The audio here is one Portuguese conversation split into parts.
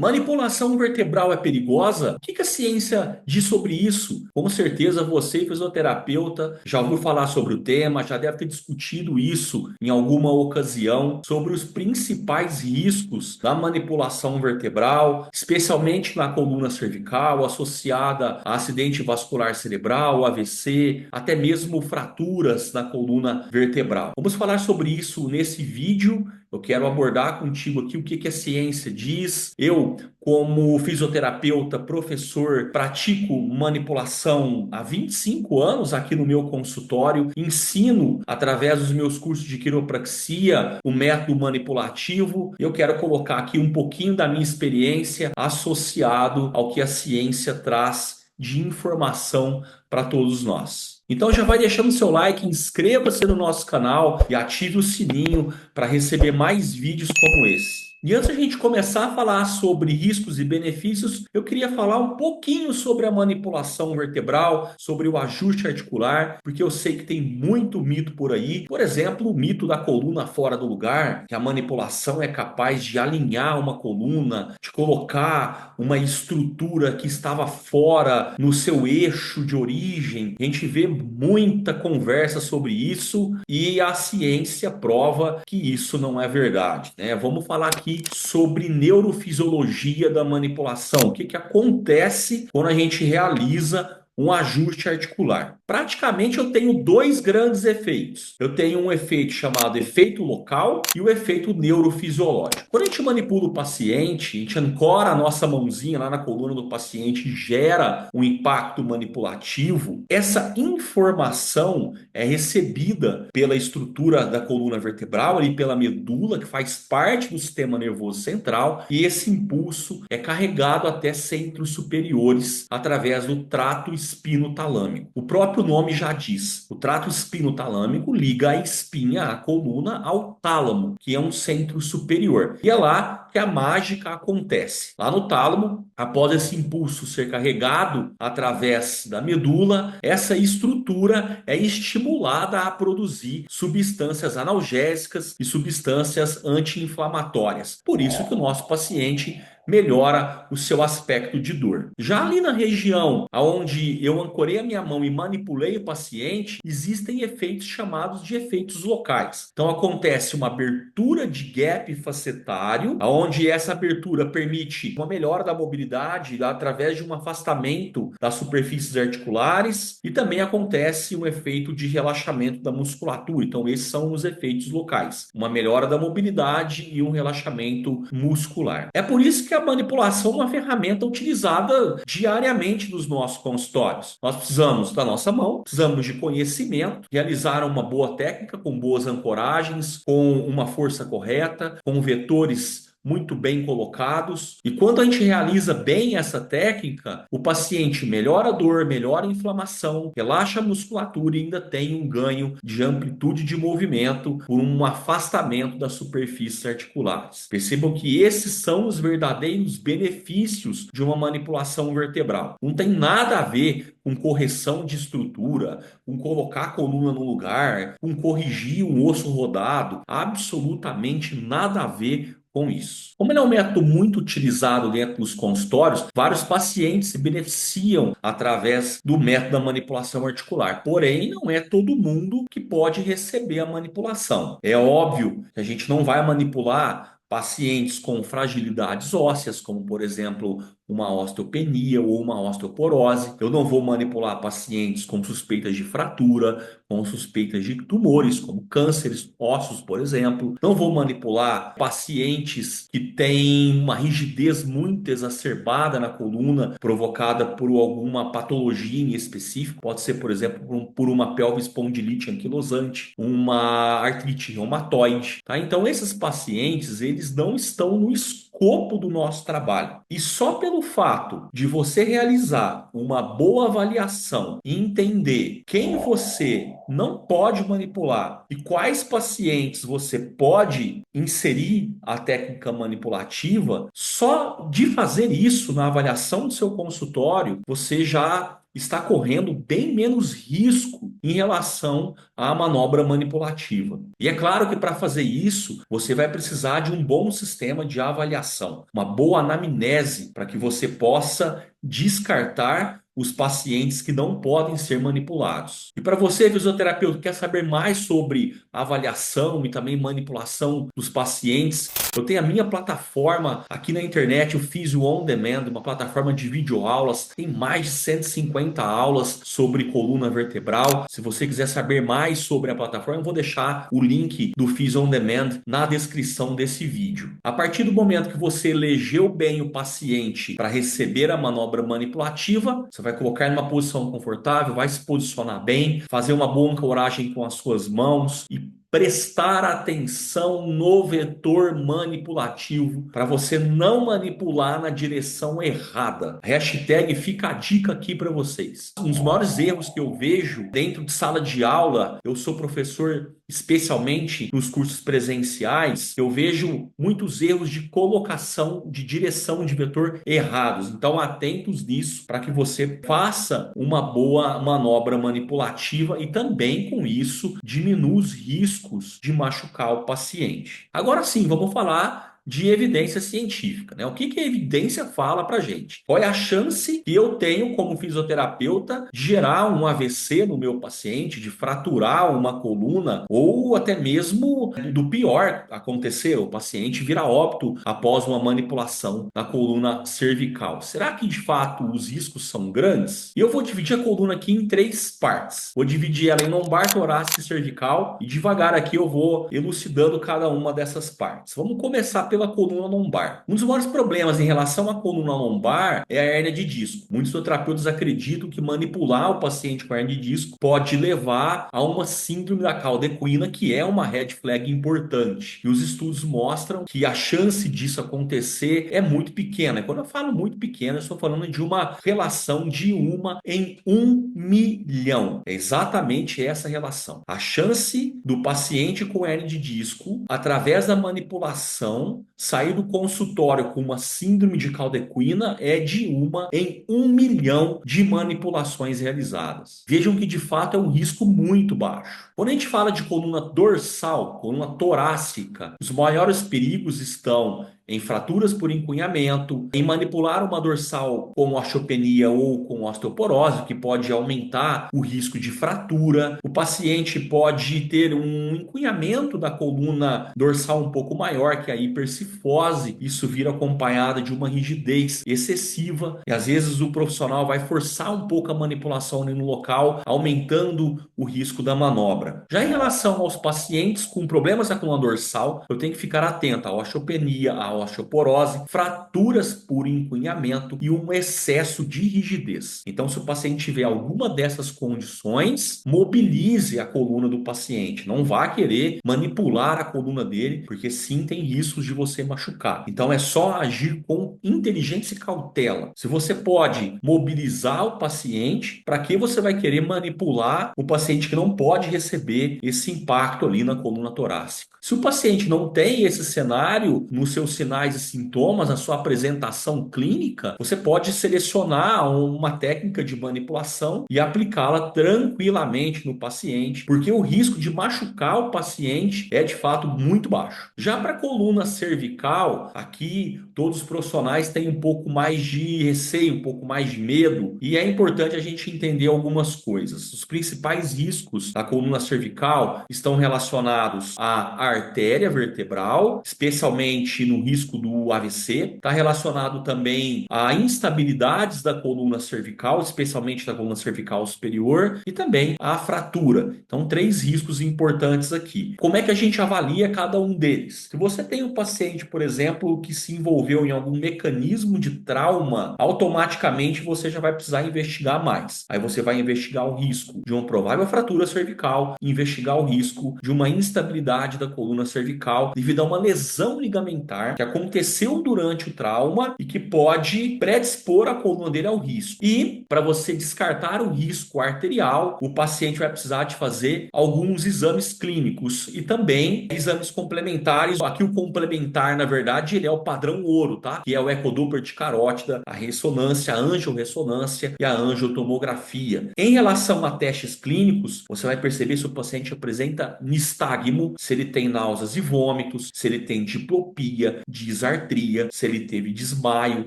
Manipulação vertebral é perigosa? O que a ciência diz sobre isso? Com certeza você, fisioterapeuta, já ouviu falar sobre o tema, já deve ter discutido isso em alguma ocasião, sobre os principais riscos da manipulação vertebral, especialmente na coluna cervical, associada a acidente vascular cerebral, AVC, até mesmo fraturas na coluna vertebral. Vamos falar sobre isso nesse vídeo. Eu quero abordar contigo aqui o que a ciência diz. Eu, como fisioterapeuta, professor, pratico manipulação há 25 anos aqui no meu consultório. Ensino, através dos meus cursos de quiropraxia, o método manipulativo. Eu quero colocar aqui um pouquinho da minha experiência associado ao que a ciência traz de informação para todos nós. Então já vai deixando seu like, inscreva-se no nosso canal e ative o sininho para receber mais vídeos como esse. E antes de a gente começar a falar sobre riscos e benefícios, eu queria falar um pouquinho sobre a manipulação vertebral, sobre o ajuste articular, porque eu sei que tem muito mito por aí. Por exemplo, o mito da coluna fora do lugar, que a manipulação é capaz de alinhar uma coluna, de colocar uma estrutura que estava fora no seu eixo de origem. A gente vê muita conversa sobre isso e a ciência prova que isso não é verdade, né? Vamos falar aqui sobre neurofisiologia da manipulação. O que acontece quando a gente realiza um ajuste articular? Praticamente eu tenho dois grandes efeitos. Eu tenho um efeito chamado efeito local e o efeito neurofisiológico. Quando a gente manipula o paciente, a gente ancora a nossa mãozinha lá na coluna do paciente e gera um impacto manipulativo, essa informação é recebida pela estrutura da coluna vertebral, ali pela medula, que faz parte do sistema nervoso central, e esse impulso é carregado até centros superiores através do trato espinotalâmico. O próprio nome já diz, o trato espinotalâmico liga a espinha, a coluna, ao tálamo, que é um centro superior. E é lá que a mágica acontece. Lá no tálamo, após esse impulso ser carregado através da medula, essa estrutura é estimulada a produzir substâncias analgésicas e substâncias anti-inflamatórias. Por isso que o nosso paciente melhora o seu aspecto de dor. Já ali na região onde eu ancorei a minha mão e manipulei o paciente, existem efeitos chamados de efeitos locais. Então acontece uma abertura de gap facetário, onde essa abertura permite uma melhora da mobilidade através de um afastamento das superfícies articulares, e também acontece um efeito de relaxamento da musculatura. Então esses são os efeitos locais, uma melhora da mobilidade e um relaxamento muscular. É por isso que a manipulação é uma ferramenta utilizada diariamente nos nossos consultórios. Nós precisamos da nossa mão, precisamos de conhecimento, realizar uma boa técnica com boas ancoragens, com uma força correta, com vetores muito bem colocados. E quando a gente realiza bem essa técnica, o paciente melhora a dor, melhora a inflamação, relaxa a musculatura e ainda tem um ganho de amplitude de movimento por um afastamento das superfícies articulares. Percebam que esses são os verdadeiros benefícios de uma manipulação vertebral. Não tem nada a ver com correção de estrutura, com colocar a coluna no lugar, com corrigir um osso rodado, absolutamente nada a ver com isso. Como ele é um método muito utilizado dentro dos consultórios, vários pacientes se beneficiam através do método da manipulação articular. Porém, não é todo mundo que pode receber a manipulação. É óbvio que a gente não vai manipular pacientes com fragilidades ósseas, como por exemplo uma osteopenia ou uma osteoporose. Eu não vou manipular pacientes com suspeitas de fratura, com suspeitas de tumores, como cânceres ósseos, por exemplo. Não vou manipular pacientes que têm uma rigidez muito exacerbada na coluna, provocada por alguma patologia em específico. Pode ser, por exemplo, por uma pelve espondilite anquilosante, uma artrite reumatoide, tá? Então, esses pacientes, eles não estão no escopo do nosso trabalho. E só pelo fato de você realizar uma boa avaliação e entender quem você não pode manipular e quais pacientes você pode inserir a técnica manipulativa, só de fazer isso na avaliação do seu consultório, você já está correndo bem menos risco em relação à manobra manipulativa. E é claro que para fazer isso, você vai precisar de um bom sistema de avaliação, uma boa anamnese para que você possa descartar os pacientes que não podem ser manipulados. E para você, fisioterapeuta, que quer saber mais sobre avaliação e também manipulação dos pacientes, eu tenho a minha plataforma aqui na internet, o Physio On Demand, uma plataforma de videoaulas, tem mais de 150 aulas sobre coluna vertebral. Se você quiser saber mais sobre a plataforma, eu vou deixar o link do Physio On Demand na descrição desse vídeo. A partir do momento que você elegeu bem o paciente para receber a manobra manipulativa, você vai colocar em uma posição confortável, vai se posicionar bem, fazer uma boa ancoragem com as suas mãos e prestar atenção no vetor manipulativo para você não manipular na direção errada. Hashtag fica a dica aqui para vocês. Um dos maiores erros que eu vejo dentro de sala de aula, eu sou professor especialmente nos cursos presenciais, eu vejo muitos erros de colocação de direção de vetor errados. Então, atentos nisso para que você faça uma boa manobra manipulativa e também, com isso, diminua os riscos de machucar o paciente. Agora sim, vamos falar de evidência científica, né? O que a evidência fala para gente? Qual é a chance que eu tenho como fisioterapeuta de gerar um AVC no meu paciente, de fraturar uma coluna ou até mesmo do pior acontecer, o paciente virar óbito após uma manipulação na coluna cervical? Será que de fato os riscos são grandes? E eu vou dividir a coluna aqui em três partes. Vou dividir ela em lombar, torácica e cervical e devagar aqui eu vou elucidando cada uma dessas partes. Vamos começar pela coluna lombar. Um dos maiores problemas em relação à coluna lombar é a hérnia de disco. Muitos fisioterapeutas acreditam que manipular o paciente com hérnia de disco pode levar a uma síndrome da cauda equina, que é uma red flag importante. E os estudos mostram que a chance disso acontecer é muito pequena. E quando eu falo muito pequena, eu estou falando de uma relação de 1 em 1 milhão. É exatamente essa relação. A chance do paciente com hérnia de disco, através da manipulação, sair do consultório com uma síndrome de cauda equina é de 1 em 1 milhão de manipulações realizadas. Vejam que de fato é um risco muito baixo. Quando a gente fala de coluna dorsal, coluna torácica, os maiores perigos estão em fraturas por encunhamento, em manipular uma dorsal com osteopenia ou com osteoporose, que pode aumentar o risco de fratura. O paciente pode ter um encunhamento da coluna dorsal um pouco maior, que é a hipercifose. Isso vira acompanhado de uma rigidez excessiva e às vezes o profissional vai forçar um pouco a manipulação ali no local, aumentando o risco da manobra. Já em relação aos pacientes com problemas na coluna dorsal, eu tenho que ficar atento à osteopenia, à osteoporose, fraturas por encunhamento e um excesso de rigidez. Então, se o paciente tiver alguma dessas condições, mobilize a coluna do paciente. Não vá querer manipular a coluna dele, porque sim, tem riscos de você machucar. Então, é só agir com inteligência e cautela. Se você pode mobilizar o paciente, para que você vai querer manipular o paciente que não pode receber esse impacto ali na coluna torácica? Se o paciente não tem esse cenário nos seus sinais e sintomas, na sua apresentação clínica, você pode selecionar uma técnica de manipulação e aplicá-la tranquilamente no paciente, porque o risco de machucar o paciente é de fato muito baixo. Já para a coluna cervical, aqui todos os profissionais têm um pouco mais de receio, um pouco mais de medo, e é importante a gente entender algumas coisas. Os principais riscos da coluna cervical estão relacionados à artéria vertebral, especialmente no risco do AVC. Está relacionado também a instabilidades da coluna cervical, especialmente da coluna cervical superior, e também a fratura. Então, três riscos importantes aqui. Como é que a gente avalia cada um deles? Se você tem um paciente, por exemplo, que se envolveu em algum mecanismo de trauma, automaticamente você já vai precisar investigar mais. Aí você vai investigar o risco de uma provável fratura cervical, investigar o risco de uma instabilidade da coluna cervical devido a uma lesão ligamentar que aconteceu durante o trauma e que pode predispor a coluna dele ao risco. E para você descartar o risco arterial, o paciente vai precisar de fazer alguns exames clínicos e também exames complementares. Aqui o complementar complementar, na verdade, ele é o padrão ouro, tá? Que é o ecodoppler de carótida, a ressonância, a angiorressonância e a angiotomografia. Em relação a testes clínicos, você vai perceber se o paciente apresenta nistagmo, se ele tem náuseas e vômitos, se ele tem diplopia, disartria, se ele teve desmaio,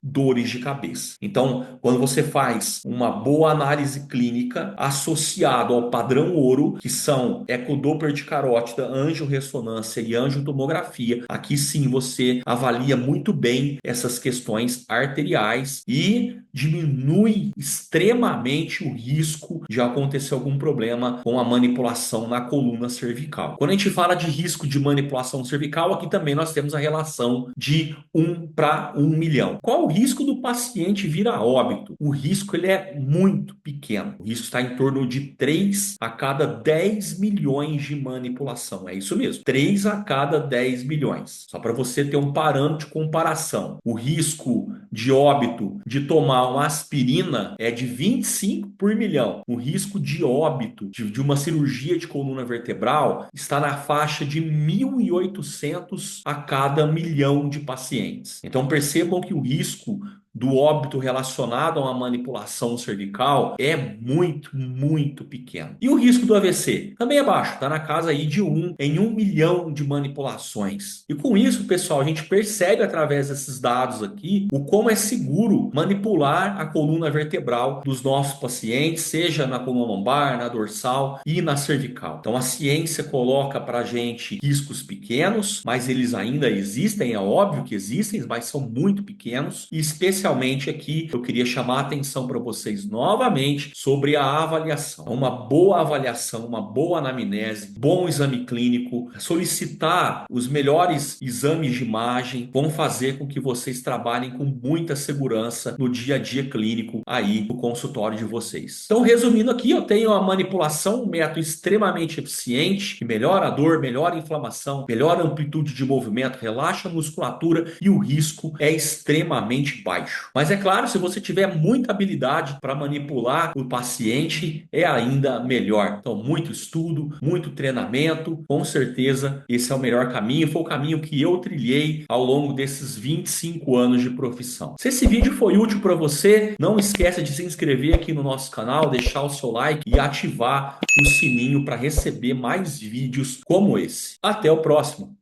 dores de cabeça. Então, quando você faz uma boa análise clínica associado ao padrão ouro, que são ecodoppler de carótida, angiorressonância e angiotomografia, aqui sim você avalia muito bem essas questões arteriais e diminui extremamente o risco de acontecer algum problema com a manipulação na coluna cervical. Quando a gente fala de risco de manipulação cervical, aqui também nós temos a relação de 1 para 1 milhão. Qual o risco do paciente vir a óbito? O risco ele é muito pequeno. O risco está em torno de 3 a cada 10 milhões de manipulação. É isso mesmo, 3 a cada 10 milhões. Só para você ter um parâmetro de comparação. O risco de óbito de tomar uma aspirina é de 25 por milhão. O risco de óbito de uma cirurgia de coluna vertebral está na faixa de 1.800 a cada milhão de pacientes. Então percebam que o risco do óbito relacionado a uma manipulação cervical é muito, muito pequeno. E o risco do AVC? Também é baixo, está na casa aí de 1 em 1 milhão de manipulações. E com isso, pessoal, a gente percebe através desses dados aqui o como é seguro manipular a coluna vertebral dos nossos pacientes, seja na coluna lombar, na dorsal e na cervical. Então a ciência coloca para a gente riscos pequenos, mas eles ainda existem, é óbvio que existem, mas são muito pequenos, e especialmente aqui eu queria chamar a atenção para vocês novamente sobre a avaliação. Uma boa avaliação, uma boa anamnese, bom exame clínico, solicitar os melhores exames de imagem vão fazer com que vocês trabalhem com muita segurança no dia a dia clínico aí no consultório de vocês. Então, resumindo aqui, eu tenho a manipulação, um método extremamente eficiente, que melhora a dor, melhora a inflamação, melhora a amplitude de movimento, relaxa a musculatura e o risco é extremamente baixo. Mas é claro, se você tiver muita habilidade para manipular o paciente, é ainda melhor. Então, muito estudo, muito treinamento, com certeza esse é o melhor caminho. Foi o caminho que eu trilhei ao longo desses 25 anos de profissão. Se esse vídeo foi útil para você, não esqueça de se inscrever aqui no nosso canal, deixar o seu like e ativar o sininho para receber mais vídeos como esse. Até o próximo!